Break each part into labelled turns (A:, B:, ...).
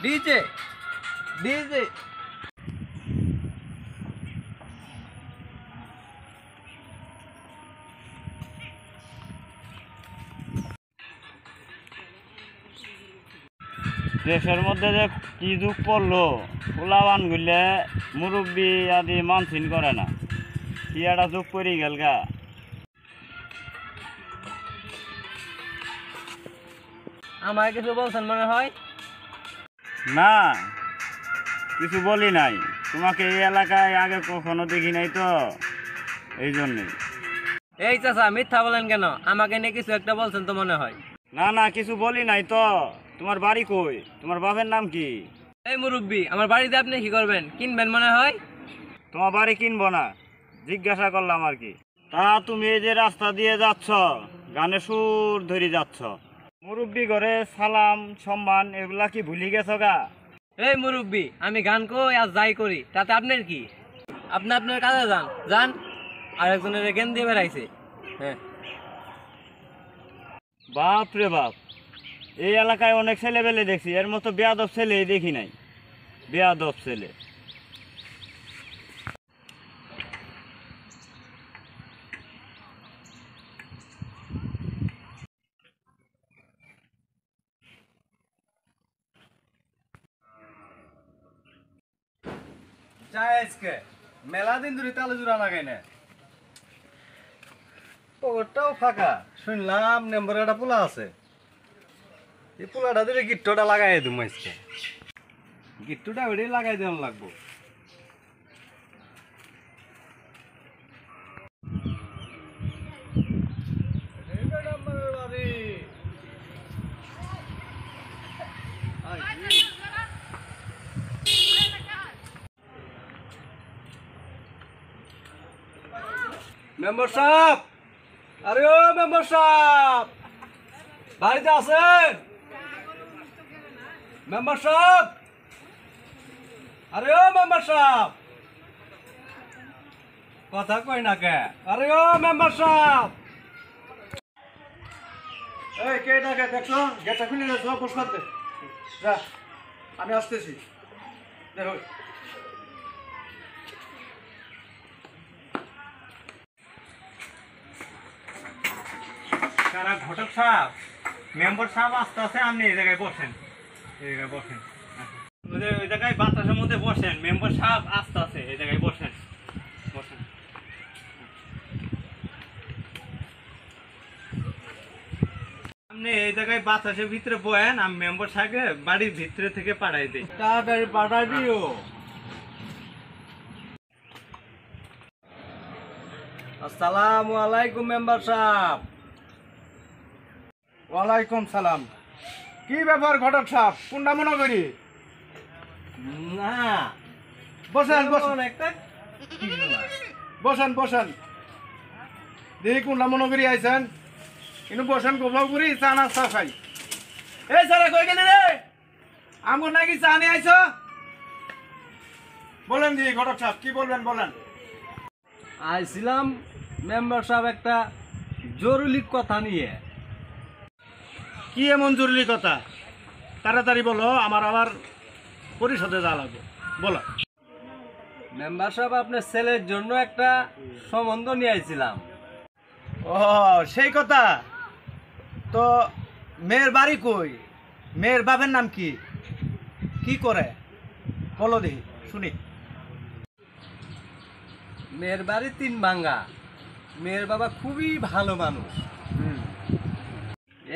A: DJ DJ
B: দেশের মধ্যে যে কি যুগ পড়লো, পোলাবান গুলে মুরব্বী আদি মানসিন করে না, কি একটা যুগ পড়ি গেল গা।
A: আমায় কিছু বলছেন মনে হয়?
B: না, কিছু বলি নাই। তোমাকে এই এলাকায় আগে কখনো দেখি নাই তো, এই জন্যই।
A: এই চাচা মিথ্যা বলেন কেন? আমাকে নিয়ে কিছু একটা বলছেন তো মনে হয়।
B: না না, কিছু বলি নাই তো। তোমার বাড়ি কই? তোমার বাপের নাম কি?
A: এই মুরব্বী, আমার বাড়িতে আপনি কি করবেন? কিনবেন মনে হয়।
B: তোমার বাড়ি কিনবো না, জিজ্ঞাসা করলাম আর কি। তা তুমি এই যে রাস্তা দিয়ে যাচ্ছ, গানে সুর ধরে যাচ্ছ, মুরব্বী ঘরে সালাম সম্মান এগুলা কি ভুলি গেছো গা?
A: এই মুরব্বী, আমি গান কই আর যাই করি তাতে আপনার কি? আপনি আপনার কাজে যান যান, আর একজনের জ্ঞান দিয়ে বেড়াইছে। হ্যাঁ,
B: বাপ রে বাপ, এই এলাকায় অনেক ছেলে পেলে দেখছি, এর মতো বেয়াদব ছেলে দেখি নাই। বেয়াদব ছেলে।
C: আজকে মেলা দিন ধরে তালে জোড়া লাগাই না, পকেটটাও ফাঁকা। শুনলাম নেম্বরে একটা পোলা আছে, এই পোলাটা দিলে গিট্টুটা লাগাই দিম। আজকে গিট্টুটা ওইটাই লাগাই দেওয়ান লাগবো। মেম্বার সাহেব, আরে ও মেম্বার সাহেব, বাড়িতে আছেন? মেম্বার সাহেব, আরে ও মেম্বার সাহেব, কথা কই না কে? আরে ও মেম্বার সাহেব, এই কে ডাকে দেখছো? গেটটা খুলে দেখো, বস করতে যা, আমি আসতেছি। দেখো
B: সারা ঘটক সাহেব, মেম্বার সাহেব আস্তে আস্তে আপনি এই জায়গায় বসেন, এই জায়গায় বসেন। ওই জায়গায় বাতাসের মধ্যে বসেন, মেম্বার সাহেব আস্তে আস্তে এই জায়গায় বসেন, বসেন। আপনি এই জায়গায় বাতাসের ভিতরে বয়েন, আমি মেম্বার সাহেবকে বাড়ির ভিতরে থেকে পাঠাই দিই।
C: তাড়াতাড়ি পাঠাই দিও। আসসালামু আলাইকুম মেম্বার সাহেব। ওয়ালাইকুম সালাম। কি ব্যাপার ঘটক সাহেব, কোনটা মনে করি?
A: না
C: বসেন বসেন
A: একটা
C: বসেন বসেন, দেখি কোনটা মনে করি আইছেন। কিন্তু বসেন, গোলাও করি চা নাস্তা খাই। এই সারা কই গেলি রে? আমার নাকি চা নিয়ে আইছ? বলেন দিদি ঘটক সাহেব, কি বলবেন বলেন।
A: আইছিলাম মেম্বার সাহেব একটা জরুরি কথা নিয়ে।
C: কি এমন জরুরি কথা? তাড়াতাড়ি বলো, আমার আবার পরিষদে যাওয়া লাগবে। বলো।
A: মেম্বার সাহেব, আপনার ছেলের জন্য একটা সম্বন্ধ নিয়ে আইছিলাম।
C: ও সেই কথা। তো মেয়ের বাড়ি কই? মেয়ের বাপের নাম কি? কি করে বলো দেখি শুনি।
A: মেয়ের বাড়ি তিন ভাঙ্গা। মেয়ের বাবা খুবই ভালো মানুষ।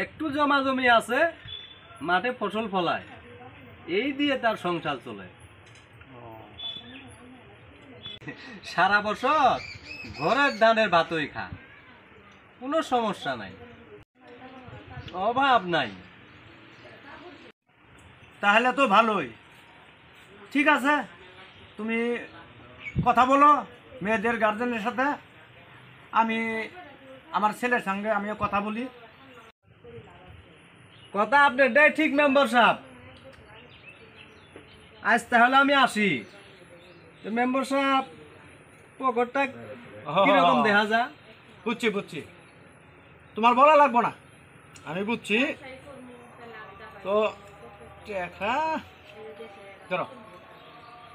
A: একটু জমা জমি আছে, মাঠে ফসল ফলায়, এই দিয়ে তার সংসার চলে। সারা বছর ঘরের ধানের ভাতই খা, কোনো সমস্যা নাই, অভাব নাই।
C: তাহলে তো ভালোই। ঠিক আছে, তুমি কথা বলো মেয়েদের গার্জেনের সাথে। আমি আমার ছেলের সঙ্গে আমিও কথা বলি।
A: কথা আপনারটাই ঠিক মেম্বার সাহেব। আজ তাহলে আমি আসি। মেম্বার সাহেব, পকেটটা কিরকম দেখা যায়?
C: বুঝছি বুঝছি, তোমার বলা লাগবো না, আমি বুঝছি। তো দেখা চলো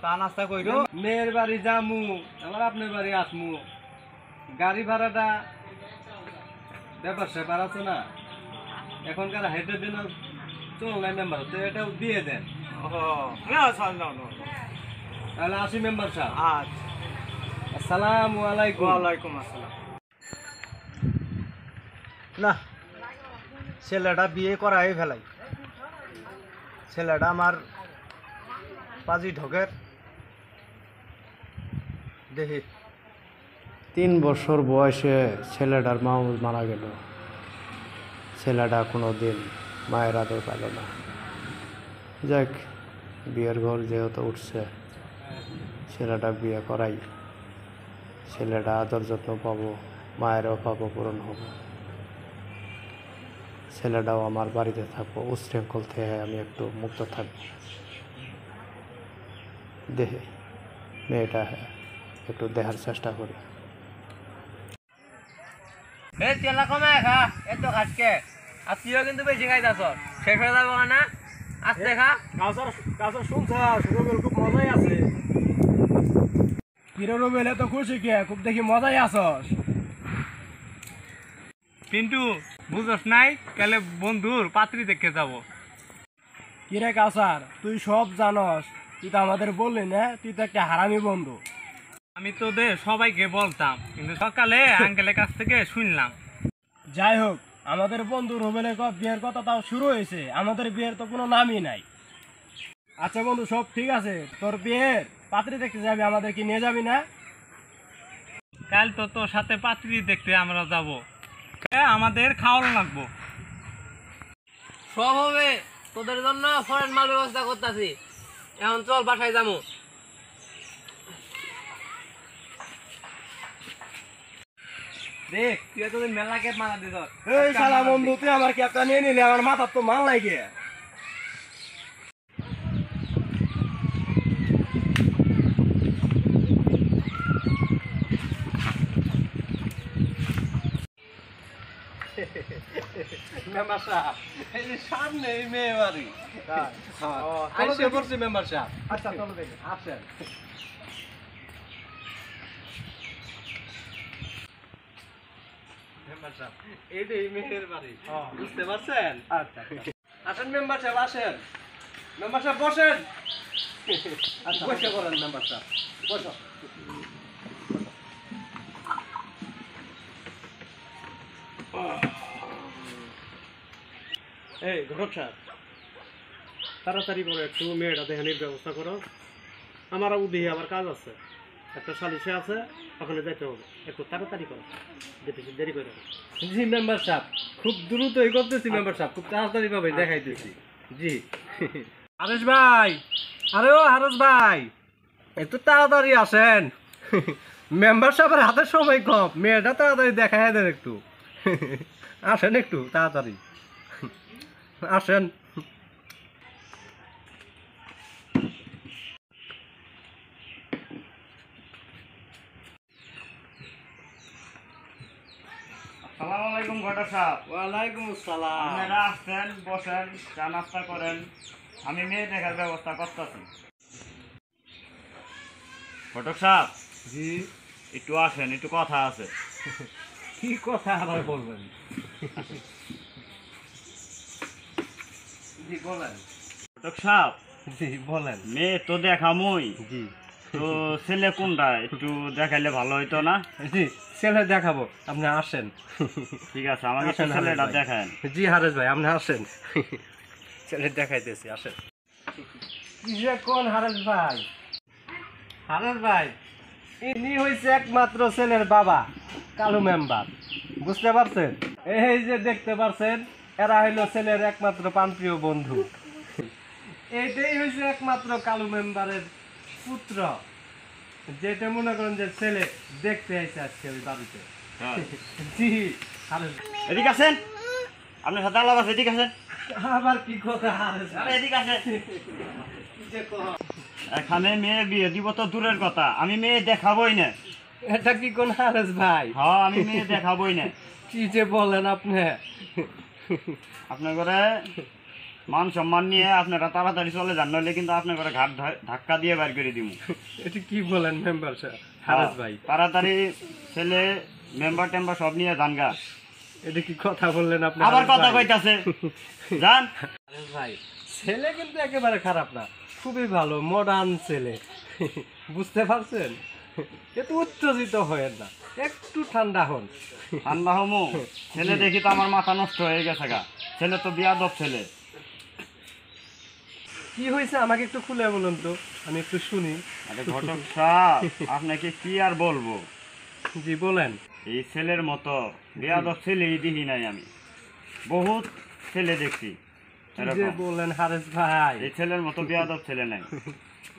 C: চা নাস্তা কইরো।
A: মেয়ের বাড়ি যামু আবার আপনার বাড়ি আসমু, গাড়ি ভাড়াটা ব্যাপার স্যাপার আছে না, এখনকার হেঁটে দিন চল নাই মেম্বার, তো এটাও দিয়ে দেন।
C: না স্যার, না না।
A: তাহলে আসি মেম্বার সাহেব।
C: আচ্ছা,
A: আসসালামু আলাইকুম।
C: ওয়ালাইকুম আসসালাম। না, ছেলেটা বিয়ে করাই ফেলাই। ছেলেটা আমার পাজি ঢোকের দেখি।
D: 3 বছর বয়সে ছেলেটার মা মারা গেল। ছেলেটা কোনো দিন মায়ের আদর পেল না। যাক, বিয়ের ঘর যেহেতু উঠছে, ছেলেটা বিয়ে করাই। ছেলেটা আদর যত্ন পাবো, মায়ের অভাব পূরণ হব। ছেলেটাও আমার বাড়িতে থাকবো, উশৃঙ্খল থেকে আমি একটু মুক্ত থাকবো। দেহে মেয়েটা একটু দেখার চেষ্টা করি।
A: এই তেলা কমায় খা, এত খাসকে আর তুইও কিন্তু বেশি খাইতাছ, শেষ হয়ে যাবো না, আস্তে খা।
C: কাছার শুনছাস, রুবেল খুব মজাই আছে। কিরে রুবেল, এত খুশি কে? খুব দেখি মজাই আছস।
A: পিন্টু বুঝস নাই, কালে বন্ধুর পাত্রী দেখতে যাবো।
C: কিরে কাছার, তুই সব জানস, তুই তো আমাদের বললি না, তুই তো একটা হারামি বন্ধু।
A: আমি তো দে সবাইকে বলতাম, কিন্তু সকালে আঙ্কেলের কাছ থেকে শুনলাম।
C: যাই হোক, আমাদের বন্ধু রুবেলের বিয়ের কথা তাও শুরু হয়েছে, আমাদের বিয়ের তো কোনো নামই নাই। আচ্ছা বন্ধু, সব ঠিক আছে, তোর বিয়ের পাত্রী দেখতে যাবি, আমাদেরকে নিয়ে যাবি না?
A: কাল তো তোর সাথে পাত্রী দেখতে আমরা যাব, আমাদের খাওয়ানো লাগবো। সব হবে, তোদের জন্য ফরেন মাল ব্যবস্থা করতেছি। এখন চল বাসায় যাবো। দেখ তুই তোদের মেলা কে মারা দিত।
C: এই শালা বন্ধু, তুই আমার ক্যাপটা নিয়ে নিলে, আমার মাথার তো মাল লাগে।
A: মেম্বার সাহেব, এই যে সামনে এই মেয়ে বাড়ি। আইসে পড়ছি মেম্বার সাহেব।
C: আচ্ছা চলো দেখি।
A: আসেন। মেম্বার সাহেব, এইটাই মেয়ের বাড়ি, বুঝতে পারছেন?
C: আচ্ছা
A: আসেন মেম্বার সাহেব, আসেন। মেম্বার সাহেব বসেন।
C: আচ্ছা,
A: বসে করেন মেম্বার সাহেব, বসো।
C: এই ঘটক সাহেব, তাড়াতাড়ি করে একটু মেয়েটা দেখানির ব্যবস্থা করো। আমার উদিহে আবার কাজ আছে, একটা সালিশে আছে, ওখানে যেতে হবে। একটু তাড়াতাড়ি করো, যেতেছি, দেরি করে।
A: জি মেম্বার সাহেব, খুব দ্রুতই করতেছি মেম্বার সাহেব, খুব তাড়াতাড়ি ভাবে দেখাইতেছি। জি।
C: হারেশ ভাই, আরে ও হারেশ ভাই, একটু তাড়াতাড়ি আসেন। মেম্বার সাহেবের হাতে সময় কম, মেয়েটা তাড়াতাড়ি দেখাই দেন একটু। আসেন একটু তাড়াতাড়ি আসেন।
B: আসসালামু আলাইকুম ঘটক সাহেব।
A: ওয়ালাইকুম আসসালাম।
B: আপনারা আসছেন, বসেন, চা নাস্তা করেন, আমি মেয়ে দেখার ব্যবস্থা করতেছি। ঘটক সাহেব,
A: জি,
B: একটু আসেন, একটু কথা আছে।
A: কি কথা আবার বলবেন? জি বলেন।
B: ঘটক সাহেব,
A: জি বলেন।
B: মেয়ে তো দেখামই,
A: জি
B: তো ছেলে কোনটা একটু দেখাইলে ভালো হইতো না?
A: জি, ছেলে দেখাবো, আপনি আসেন।
B: ঠিক আছে, আমাকে একটু
A: আসেন,
B: ছেলেটা
A: হারেস ভাই।
B: দেখান।
A: জি হারেস ভাই, আপনি আসেন। ছেলে দেখাইতেছি, আসেন। কি যে কোন হারেস ভাই? হারেস ভাই, ইনি হইছে একমাত্র ছেলের বাবা, কালু মেম্বার, বুঝতে পারছেন? এই যে দেখতে পারছেন, এরা হইলো ছেলের একমাত্র প্রাণপ্রিয় বন্ধু। এইটাই হইছে একমাত্র কালু মেম্বারের পুত্র, যেটা মনে করেন যে ছেলে দেখতে আইছে আজকে ওই বাড়িতে। জি হারেস ভাই।
B: এদিকে আসেন, আপনার সাথে আলাপ আছে, এদিকে আসেন।
A: আবার কি কথা হারেস ভাই?
B: আরে এদিকে আসেন।
A: কি যে কহ?
B: এখানে মেয়ে বিয়ে দিব তো দূরের কথা, আমি মেয়ে দেখাবই না।
A: এটা কি কোন হারেস ভাই?
B: হ্যাঁ, আমি মেয়ে দেখাবই না।
A: কি যে বলেন আপনি?
B: আপনার ঘরে মান সম্মান নিয়ে আপনারা তাড়াতাড়ি চলে যান, নইলে কিন্তু আপনার ঘরে ঘাট ধাক্কা দিয়ে বাইর করে দিব।
A: এটা কি বলেন মেম্বার সাহেব হারেস ভাই?
B: তাড়াতাড়ি ছেলে মেম্বার টেম্বার সব নিয়ে যান গা।
A: এটা কি কথা বললেন আপনি?
B: আবার
A: হারেস
B: কথা
A: ভাই?
B: কইতাছে যান।
A: হারেস ভাই ছেলে কিন্তু একেবারে খারাপ না, খুবই ভালো মডার্ন ছেলে। বুঝতে পারছেন? একটু উত্তেজিত হয়েন না, একটু ঠান্ডা হন।
B: ঠান্ডা হমু ছেলে দেখি তো আমার মাথা নষ্ট হয়ে গেছে গা। ছেলে তো বিয়াদব ছেলে।
A: কি হয়েছে আমাকে একটু খুলে বলুন তো, আমি একটু শুনি।
B: আরে ঘটক সাহেব, আপনাকে কি আর বলবো,
A: জি বলেন।
B: এই ছেলের মতো বিয়াদব ছেলেই দেখি নাই আমি, বহুত ছেলে দেখছি
A: কি যে
B: এরকম।
A: বলেন হারেস ভাই?
B: এই ছেলের মতো বিয়াদব ছেলে নাই।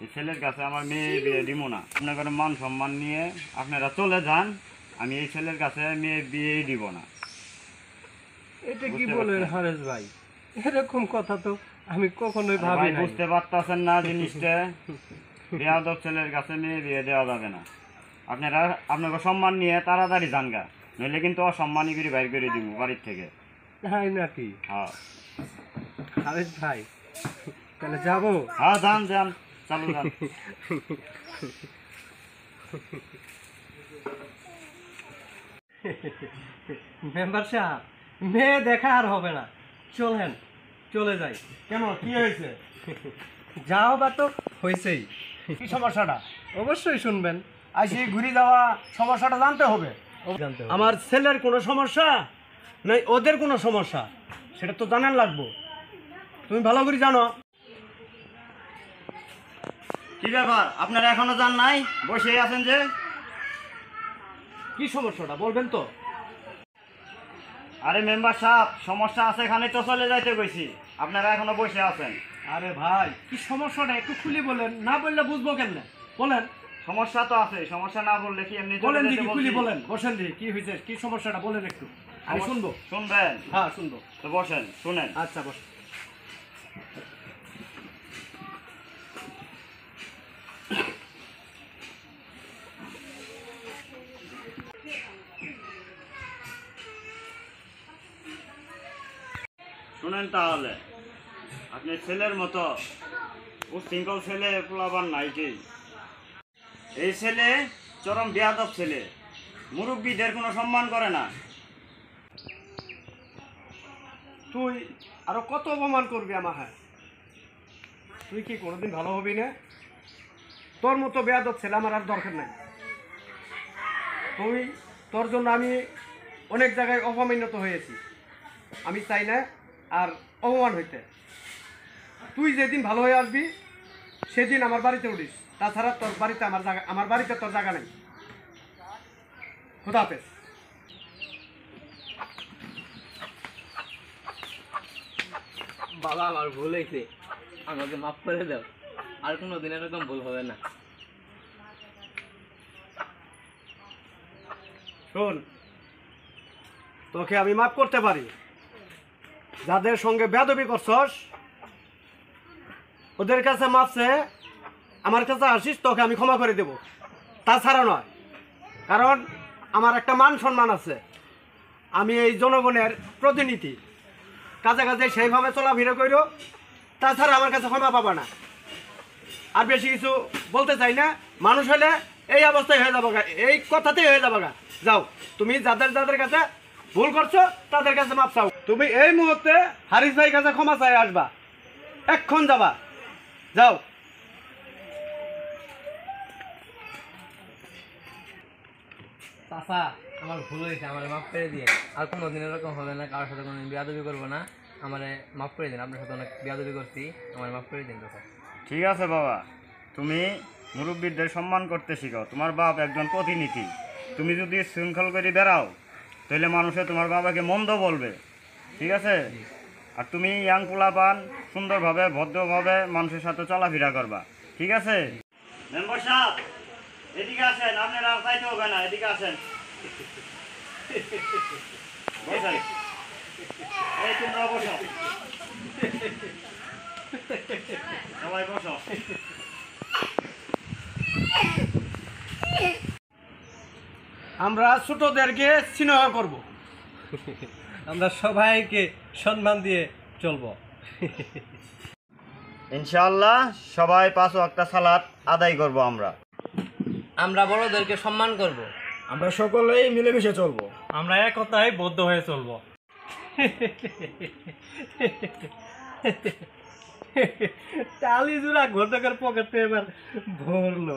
B: এই ছেলের কাছে আমার মেয়ে বিয়ে দিব না। আপনাদের মান সম্মান নিয়ে আপনারা চলে যান, আমি এই ছেলের কাছে মেয়ে বিয়েই দিব না।
A: এটা কি
B: বুঝতে
A: বলেন
B: পারছেন?
A: হারেস ভাই? এরকম কথা তো আমি কখনোই
B: আরে
A: ভাবি
B: ভাই
A: নাই।
B: বুঝতে পারতেছেন না জিনিসটা, বিয়াদব ছেলের কাছে মেয়ে বিয়ে দেওয়া যাবে না। আপনারা আপনাকে সম্মান নিয়ে তাড়াতাড়ি যান গা, নইলে কিন্তু অসম্মানী করে বাইর করে দিব বাড়ির থেকে।
A: তাই নাকি
B: হ্যাঁ
A: হারেস ভাই? তাহলে যাবো?
B: হ্যাঁ যান যান, চালু যান।
A: মেম্বার সাহেব মেয়ে দেখা আর হবে না, চলেন চলে যাই।
C: কেন, কি হয়েছে?
A: যাও বা তো হয়েছেই,
C: কি সমস্যাটা?
A: অবশ্যই শুনবেন।
C: আইসি ঘুরে যাওয়া সমস্যাটা জানতে হবে।
A: জানতে হবে।
C: আমার ছেলের কোনো সমস্যা নাই, ওদের কোনো সমস্যা সেটা তো জানার লাগবো। তুমি ভালো করে জানো।
B: কি ব্যাপার, আপনারা এখনো যান নাই, বসেই আছেন যে?
C: কি সমস্যাটা বলবেন তো?
B: আরে মেম্বার সাহেব, সমস্যা আছে এখানে তো চলে যাইতে কইছি, আপনারা এখনো বসে আছেন।
C: আরে ভাই, কি সমস্যাটা একটু খুলে বলেন, না বললে বুঝবো কেমনে? বলেন
B: সমস্যা তো আছে, সমস্যা না বললে কি এমনি চলে
C: বলেন
B: যেতে
C: দেখি,
B: বলছি?
C: খুলে বলেন, বসেন দেখি কি হয়েছে, কি সমস্যাটা বলেন একটু, আমি শুনবো।
B: শুনবেন?
C: হ্যাঁ শুনবো।
B: তো বসেন, শুনেন।
C: আচ্ছা বস।
B: শুনেন তাহলে, আপনি ছেলের মতো উশৃঙ্খল ছেলে পোলাবার নাই কি? এই ছেলে চরম বেয়াদব ছেলে, মুরব্বীদের কোনো সম্মান করে না।
C: তুই আরো কত অপমান করবি আমার? হ্যাঁ, তুই কি কোনোদিন ভালো হবি না? তোর মতো বেয়াদব ছেলে আমার আর দরকার নাই। তুই, তোর জন্য আমি অনেক জায়গায় অপমানিত হয়েছি, আমি চাই না আর অপমান হইতে। তুই যেদিন ভালো হয়ে আসবি সেদিন আমার বাড়িতে উঠিস, তাছাড়া তোর বাড়িতে আমার বাড়িতে তোর জায়গা নেই। খোদা হাফেজ।
E: বাবা আমার ভুল হয়েছে, আমাকে মাফ করে দাও, আর কোনো দিন এরকম ভুল হবে না।
C: শোন, তোকে আমি মাফ করতে পারি, যাদের সঙ্গে বেয়াদবি করছস ওদের কাছে মাফ চেয়ে আমার কাছে আসিস, তোকে আমি ক্ষমা করে দেব। তাছাড়া নয়, কারণ আমার একটা মান সম্মান আছে, আমি এই জনগণের প্রতিনিধি, কাছে কাছে সেইভাবে চলাফেরা করো, তাছাড়া আমার কাছে ক্ষমা পাবা না। আর বেশি কিছু বলতে চাই না, মানুষ হলে এই অবস্থায় হয়ে যাবো গা, এই কথাতেই হয়ে যাবো গা। যাও, তুমি যাদের যাদের কাছে ভুল করছো তাদের কাছে মাপ চাও। তুমি এই মুহূর্তে হারিস ভাইয়ের কাছে ক্ষমা চাই আসবা, এক্ষণ যাবা, যাও।
E: চাচা আমার ভুল হয়েছে, আমার মাফ করে দিয়ে, আর কোনো দিন এরকম হবে না, কারোর সাথে কোনো বিয়াদবি করবো না, আমারে মাফ করে দিন। আপনার সাথে অনেক বিয়াদবি করছি, আমার মাফ করে দিন চাচা।
B: ঠিক আছে বাবা, তুমি মুরব্বীদের সম্মান করতে শিখো। তোমার বাপ একজন প্রতিনিধি, তুমি যদি শৃঙ্খল করে বেড়াও তাহলে মানুষে তোমার বাবাকে মন্দ বলবে, ঠিক আছে? আর তুমি ইয়াং পোলাপান সুন্দরভাবে ভদ্রভাবে মানুষের সাথে চলাফেরা করবা, ঠিক আছে? মেম্বার সাহেব এদিকে আসেন, আপনারা আর চাইতে হবে না, এদিকে আসেন। বসেন, এই তোমরা বসো, সবাই বসো।
C: আমরা ছোটদেরকে স্নেহ করব।
A: আমরা সবাইকে সম্মান দিয়ে চলবো।
B: ইনশাআল্লাহ সবাই 5 ওয়াক্ত সালাত আদায় করব আমরা।
E: আমরা বড়দেরকে সম্মান করব।
C: আমরা সকলেই মিলেমিশে চলবো।
A: আমরা একতায় বদ্ধ হয়ে চলবো। টালি জোড়া ঘটকের পকেটে এবার ভরলো।